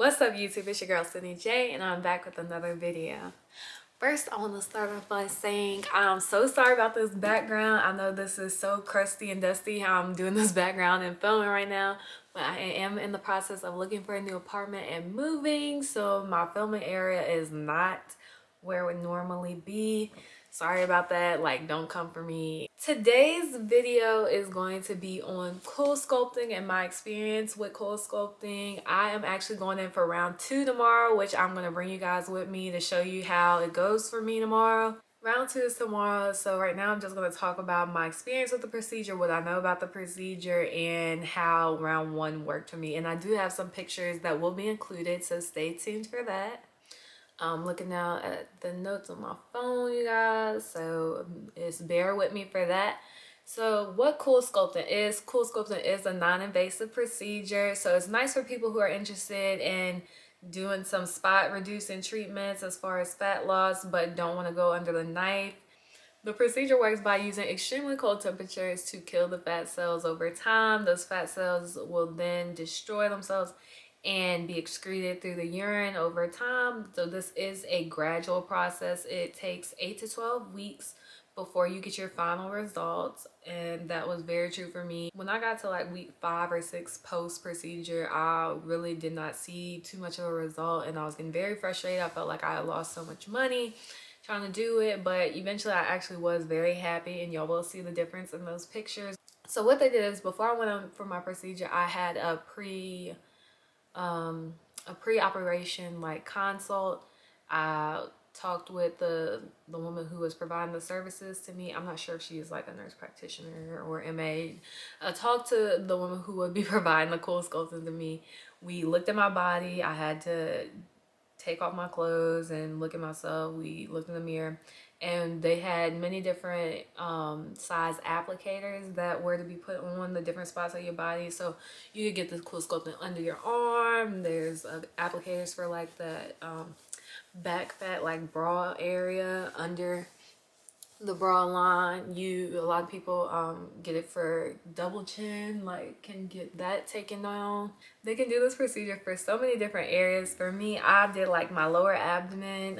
What's up YouTube, it's your girl Sydney J and I'm back with another video. First, I want to start off by saying I'm so sorry about this background. I know this is so crusty and dusty how I'm doing this background and filming right now, but I am in the process of looking for a new apartment and moving, so my filming area is not where it would normally be. Sorry about that, like don't come for me. Today's video is going to be on CoolSculpting and my experience with CoolSculpting. I am actually going in for round 2 tomorrow, which I'm going to bring you guys with me to show you how it goes for me tomorrow. Round 2 is tomorrow, so right now I'm just going to talk about my experience with the procedure, what I know about the procedure, and how round 1 worked for me. And I do have some pictures that will be included, so stay tuned for that. I'm looking now at the notes on my phone, you guys, so bear with me for that. So what CoolSculpting is a non-invasive procedure, so it's nice for people who are interested in doing some spot reducing treatments as far as fat loss but don't want to go under the knife. The procedure works by using extremely cold temperatures to kill the fat cells over time. Those fat cells will then destroy themselves and be excreted through the urine over time. So this is a gradual process. It takes 8 to 12 weeks before you get your final results, and that was very true for me. When I got to like week 5 or 6 post procedure, I really did not see too much of a result and I was getting very frustrated. I felt like I had lost so much money trying to do it, but eventually I actually was very happy, and y'all will see the difference in those pictures. So what they did is, before I went on for my procedure, I had a pre-operation like consult. I talked with the woman who was providing the services to me. I'm not sure if she is like a nurse practitioner or MA. I talked to the woman who would be providing the CoolSculpting to me. We looked at my body. I had to take off my clothes and look at myself. We looked in the mirror, and they had many different size applicators that were to be put on the different spots of your body. So you could get the CoolSculpting under your arm. There's applicators for like the back fat, like bra area under the bra line. A lot of people get it for double chin, like can get that taken down. They can do this procedure for so many different areas. For me, I did like my lower abdomen.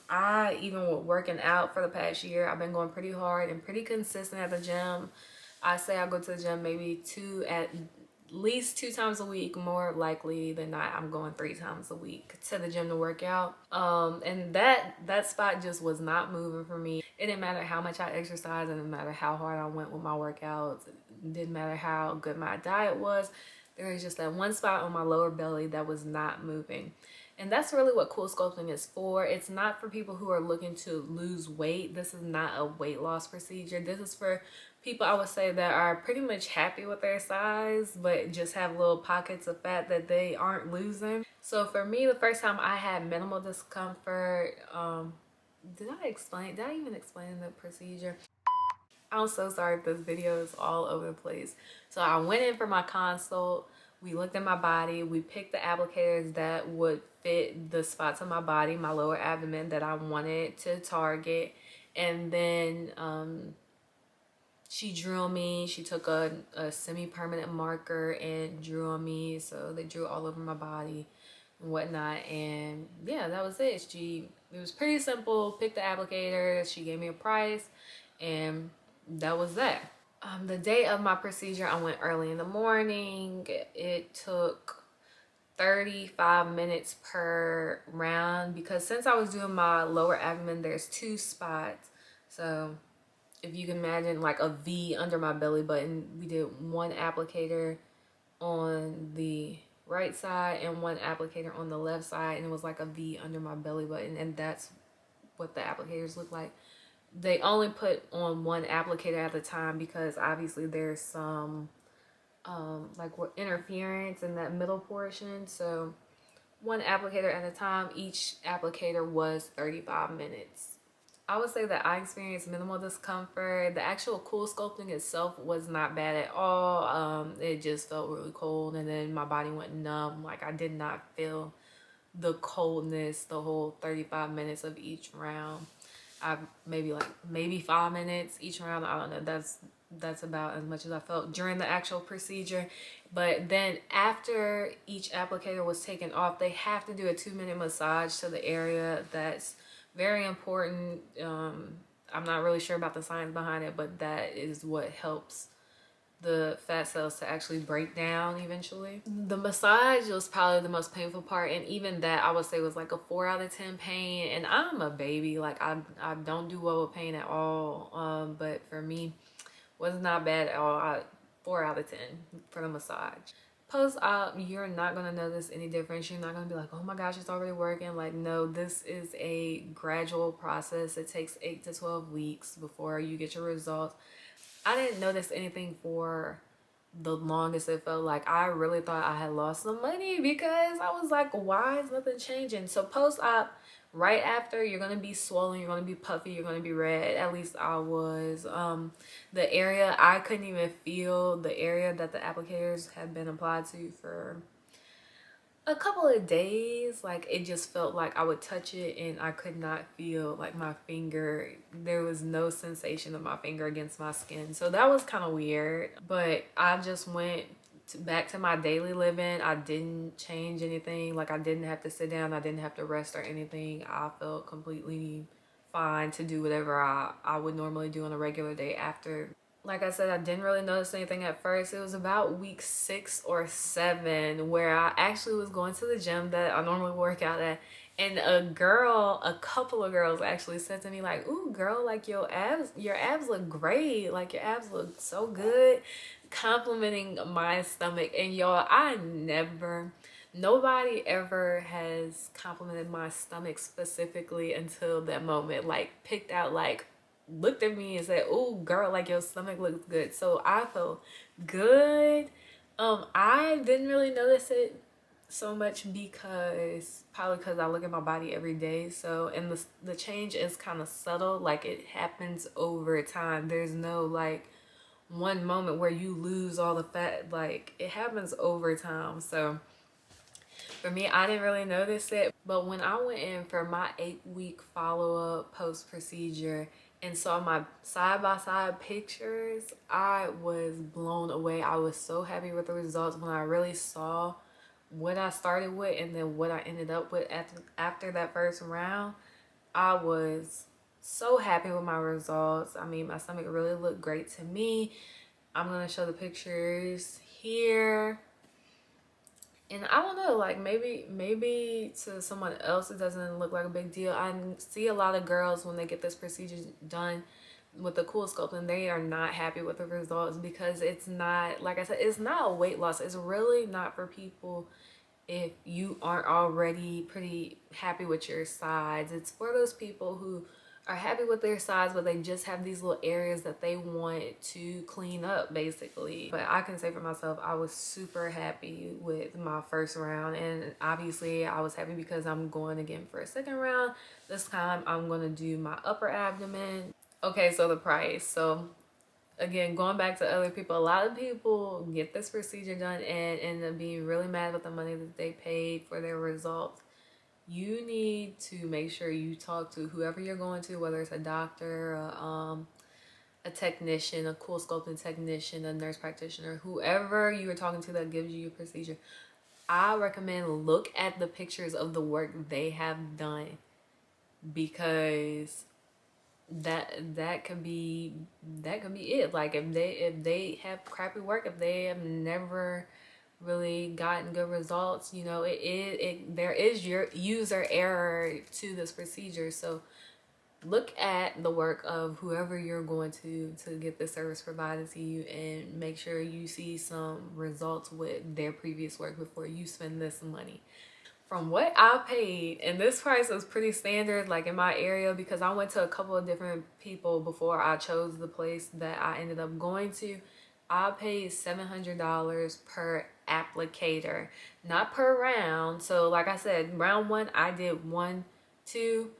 I even with working out for the past year, I've been going pretty hard and pretty consistent at the gym. I say I go to the gym maybe at least 2 times a week. More likely than not, I'm going 3 times a week to the gym to work out. And that spot just was not moving for me. It didn't matter how much I exercised, it didn't matter how hard I went with my workouts, it didn't matter how good my diet was. There was just that one spot on my lower belly that was not moving. And that's really what CoolSculpting is for. It's not for people who are looking to lose weight. This is not a weight loss procedure. This is for people, I would say, that are pretty much happy with their size but just have little pockets of fat that they aren't losing. So for me, the first time I had minimal discomfort. Did I even explain the procedure? I'm so sorry if this video is all over the place. So I went in for my consult. We looked at my body. We picked the applicators that would fit the spots on my body, my lower abdomen that I wanted to target. And then she drew on me. She took a semi-permanent marker and drew on me. So they drew all over my body and whatnot. And yeah, that was it. It was pretty simple. Picked the applicator. She gave me a price, and that was that. The day of my procedure, I went early in the morning. It took 35 minutes per round because since I was doing my lower abdomen, there's 2 spots. So if you can imagine like a V under my belly button, we did 1 applicator on the right side and 1 applicator on the left side, and it was like a V under my belly button, and that's what the applicators look like. They only put on 1 applicator at a time because obviously there's some like interference in that middle portion. So 1 applicator at a time. Each applicator was 35 minutes. I would say that I experienced minimal discomfort. The actual CoolSculpting itself was not bad at all. It just felt really cold, and then my body went numb. Like I did not feel the coldness the whole 35 minutes of each round. Maybe 5 minutes each round. I don't know. that's about as much as I felt during the actual procedure. But then after each applicator was taken off, they have to do a 2-minute massage to the area. That's very important. I'm not really sure about the science behind it, but that is what helps the fat cells to actually break down eventually. The massage was probably the most painful part, and even that I would say was like a 4 out of 10 pain. And I'm a baby, like I don't do well with pain at all. But for me, was not bad at all. 4 out of 10 for the massage. Post-op, you're not gonna notice any difference. You're not gonna be like, oh my gosh, it's already working. Like, no, this is a gradual process. It takes 8 to 12 weeks before you get your results. I didn't notice anything for the longest. It felt like I really thought I had lost some money because I was like, why is nothing changing? So post-op, right after, you're gonna be swollen, you're gonna be puffy, you're gonna be red. At least I was. The area, I couldn't even feel the area that the applicators had been applied to for a couple of days. Like, it just felt like I would touch it and I could not feel like my finger. There was no sensation of my finger against my skin, so that was kind of weird. But I just went back to my daily living. I didn't change anything. Like, I didn't have to sit down, I didn't have to rest or anything. I felt completely fine to do whatever I would normally do on a regular day after. Like I said, I didn't really notice anything at first. It was about week 6 or 7 where I actually was going to the gym that I normally work out at. And a couple of girls actually said to me like, ooh, girl, like your abs look great. Like your abs look so good. Complimenting my stomach. And y'all, nobody ever has complimented my stomach specifically until that moment. Like, picked out, like, looked at me and said, oh girl, like your stomach looks good. So I felt good. I didn't really notice it so much because probably because I look at my body every day. So, and the change is kind of subtle. Like, it happens over time. There's no like one moment where you lose all the fat. Like, it happens over time. So for me, I didn't really notice it. But when I went in for my 8-week follow-up post-procedure and saw my side-by-side pictures, I was blown away. I was so happy with the results when I really saw what I started with and then what I ended up with after that first round. I was so happy with my results. I mean, my stomach really looked great to me. I'm gonna show the pictures here. And I don't know, like maybe to someone else it doesn't look like a big deal. I see a lot of girls when they get this procedure done with the CoolSculpting, they are not happy with the results because it's not, like I said, it's not a weight loss. It's really not for people if you aren't already pretty happy with your sides. It's for those people who are happy with their sides, but they just have these little areas that they want to clean up, basically. But I can say for myself, I was super happy with my first round, and obviously I was happy because I'm going again for a second round. This time I'm going to do my upper abdomen. Okay, so the price. So again, going back to other people, a lot of people get this procedure done and end up being really mad with the money that they paid for their results. You need to make sure you talk to whoever you're going to, whether it's a doctor, a technician, a CoolSculpting technician, a nurse practitioner, whoever you are talking to that gives you your procedure. I recommend look at the pictures of the work they have done, because that could be it. Like, if they have crappy work, if they have never really gotten good results, you know, there is your user error to this procedure. So look at the work of whoever you're going to get this service provided to you, and make sure you see some results with their previous work before you spend this money. From what I paid, and this price was pretty standard like in my area, because I went to a couple of different people before I chose the place that I ended up going to. I paid $700 per applicator, not per round. So like I said, round 1 I did 1, 2.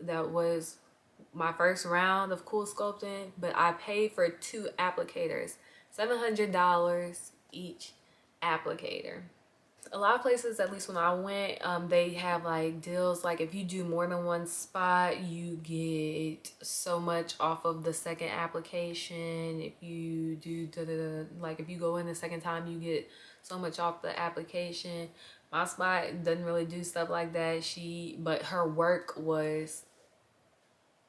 That was my first round of CoolSculpting, but I paid for 2 applicators, $700 each applicator. a lot of places, at least when I went, they have like deals, like if you do more than one spot you get so much off of the second application. If you do like if you go in the second time you get so much off the application. My spot doesn't really do stuff like that. But her work was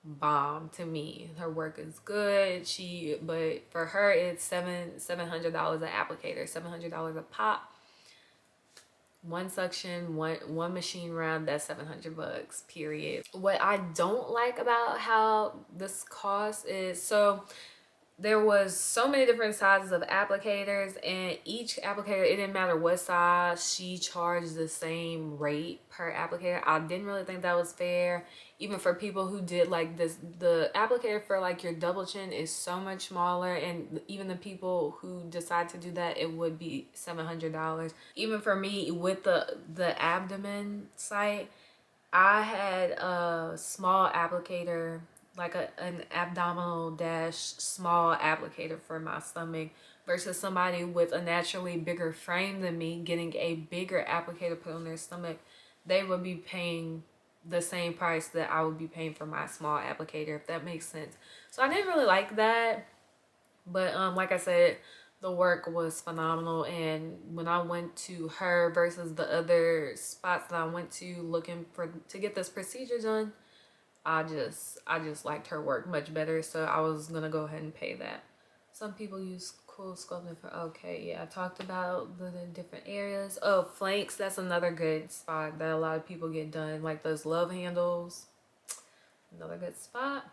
bomb to me. Her work is good. But for her it's $700 an applicator, $700 a pop. One suction, one machine round, that's $700, period. What I don't like about how this cost is, so there was so many different sizes of applicators, and each applicator, it didn't matter what size, she charged the same rate per applicator. I didn't really think that was fair, even for people who did like this. The applicator for like your double chin is so much smaller, and even the people who decide to do that, it would be $700. Even for me with the abdomen site, I had a small applicator, like an abdominal dash small applicator for my stomach, versus somebody with a naturally bigger frame than me getting a bigger applicator put on their stomach. They would be paying the same price that I would be paying for my small applicator, if that makes sense. So I didn't really like that, but like I said, the work was phenomenal. And when I went to her versus the other spots that I went to looking to get this procedure done, I just liked her work much better, so I was gonna go ahead and pay that. Some people use CoolSculpting for, okay, yeah, I talked about the different areas. Oh, flanks, that's another good spot that a lot of people get done, like those love handles, another good spot.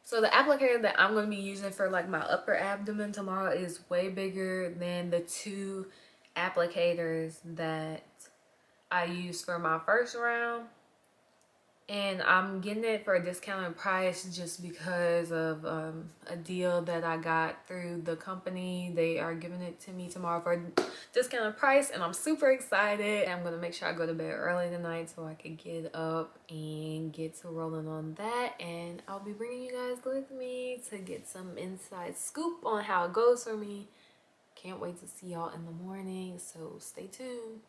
So the applicator that I'm going to be using for like my upper abdomen tomorrow is way bigger than the two applicators that I used for my first round. And I'm getting it for a discounted price just because of a deal that I got through the company. They are giving it to me tomorrow for a discounted price, and I'm super excited. I'm gonna make sure I go to bed early tonight so I can get up and get to rolling on that. And I'll be bringing you guys with me to get some inside scoop on how it goes for me. Can't wait to see y'all in the morning, so stay tuned.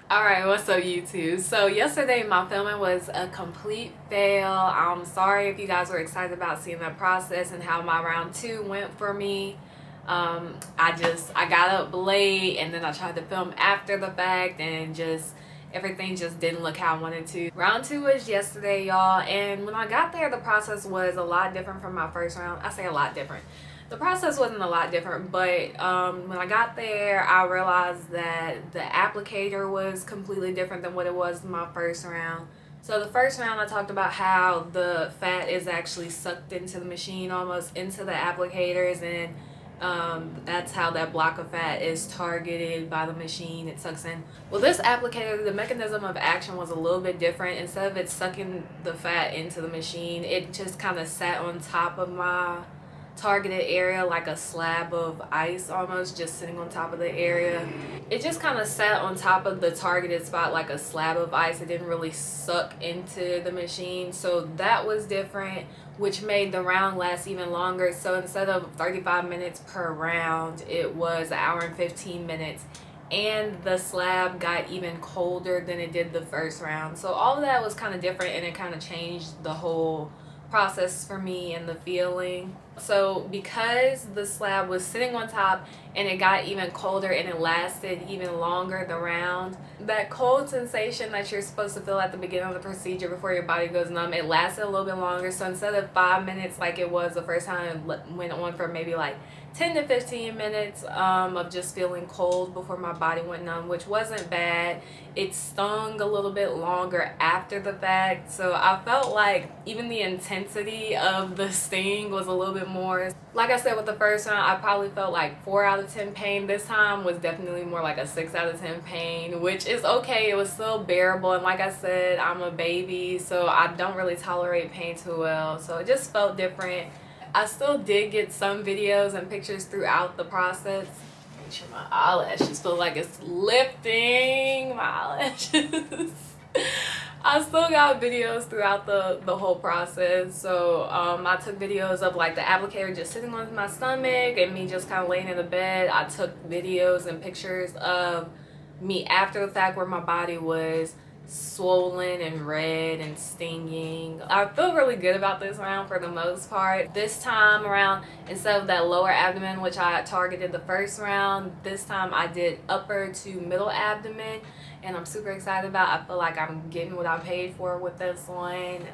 Alright, what's up YouTube? So yesterday my filming was a complete fail. I'm sorry if you guys were excited about seeing that process and how my round 2 went for me. I got up late, and then I tried to film after the fact, and everything just didn't look how I wanted to. Round 2 was yesterday, y'all, and when I got there the process was a lot different from my first round. I say a lot different. The process wasn't a lot different, but when I got there, I realized that the applicator was completely different than what it was in my first round. So the first round, I talked about how the fat is actually sucked into the machine, almost into the applicators, and that's how that block of fat is targeted by the machine. It sucks in. Well, this applicator, the mechanism of action was a little bit different. Instead of it sucking the fat into the machine, it just kind of sat on top of my targeted area like a slab of ice, almost just sitting on top of the area. It just kind of sat on top of the targeted spot like a slab of ice. It didn't really suck into the machine, so that was different, which made the round last even longer. So instead of 35 minutes per round, it was an hour and 15 minutes, and the slab got even colder than it did the first round. So all of that was kind of different, and it kind of changed the whole process for me and the feeling. So because the slab was sitting on top and it got even colder and it lasted even longer the round, that cold sensation that you're supposed to feel at the beginning of the procedure before your body goes numb, it lasted a little bit longer. So instead of 5 minutes like it was the first time, it went on for maybe like 10 to 15 minutes of just feeling cold before my body went numb, which wasn't bad. It stung a little bit longer after the fact, so I felt like even the intensity of the sting was a little bit more. Like I said, with the first time, I probably felt like 4 out of 10 pain. This time was definitely more like a 6 out of 10 pain, which is okay. It was still bearable, and like I said, I'm a baby, so I don't really tolerate pain too well, so it just felt different. I still did get some videos and pictures throughout the process. Make sure my eyelashes feel like it's lifting my eyelashes. I still got videos throughout the whole process. So I took videos of like the applicator just sitting on my stomach and me just kind of laying in the bed. I took videos and pictures of me after the fact, where my body was swollen and red and stinging. I feel really good about this round for the most part. This time around, instead of that lower abdomen, which I targeted the first round, this time I did upper to middle abdomen, and I'm super excited about. I feel like I'm getting what I paid for with this one.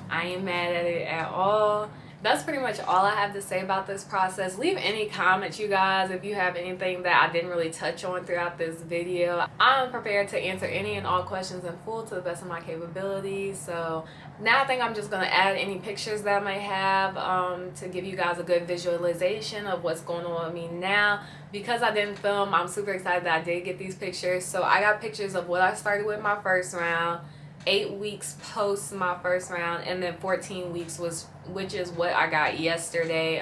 I ain't mad at it at all. That's pretty much all I have to say about this process. Leave any comments, you guys, if you have anything that I didn't really touch on throughout this video. I'm prepared to answer any and all questions in full to the best of my capabilities. So now I think I'm just going to add any pictures that I may have to give you guys a good visualization of what's going on with me now. Because I didn't film, I'm super excited that I did get these pictures. So I got pictures of what I started with my first round, 8 weeks post my first round, and then 14 weeks which is what I got yesterday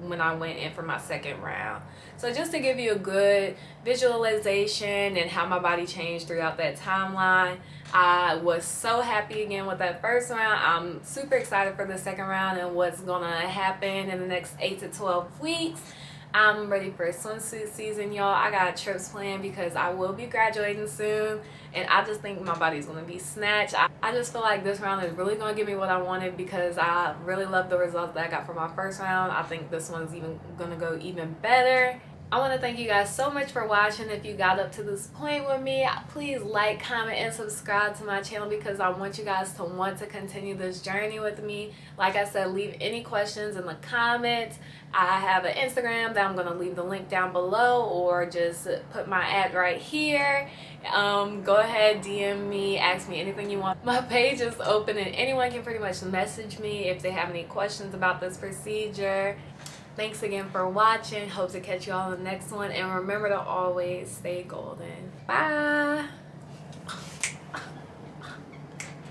when I went in for my second round. So just to give you a good visualization and how my body changed throughout that timeline. I was so happy again with that first round. I'm super excited for the second round and what's gonna happen in the next 8 to 12 weeks. I'm ready for swimsuit season, y'all. I got trips planned because I will be graduating soon, and I just think my body's gonna be snatched. I just feel like this round is really gonna give me what I wanted because I really love the results that I got from my first round. I think this one's even gonna go even better. I want to thank you guys so much for watching. If you got up to this point with me, please like, comment, and subscribe to my channel because I want you guys to want to continue this journey with me. Like I said, leave any questions in the comments. I have an Instagram that I'm going to leave the link down below, or just put my ad right here. Go ahead, DM me, ask me anything you want. My page is open and anyone can pretty much message me if they have any questions about this procedure. Thanks again for watching. Hope to catch you all in the next one. And remember to always stay golden. Bye.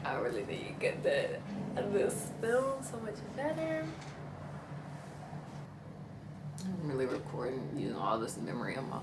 I really need to get this film so much better. I'm really recording using all this memory on my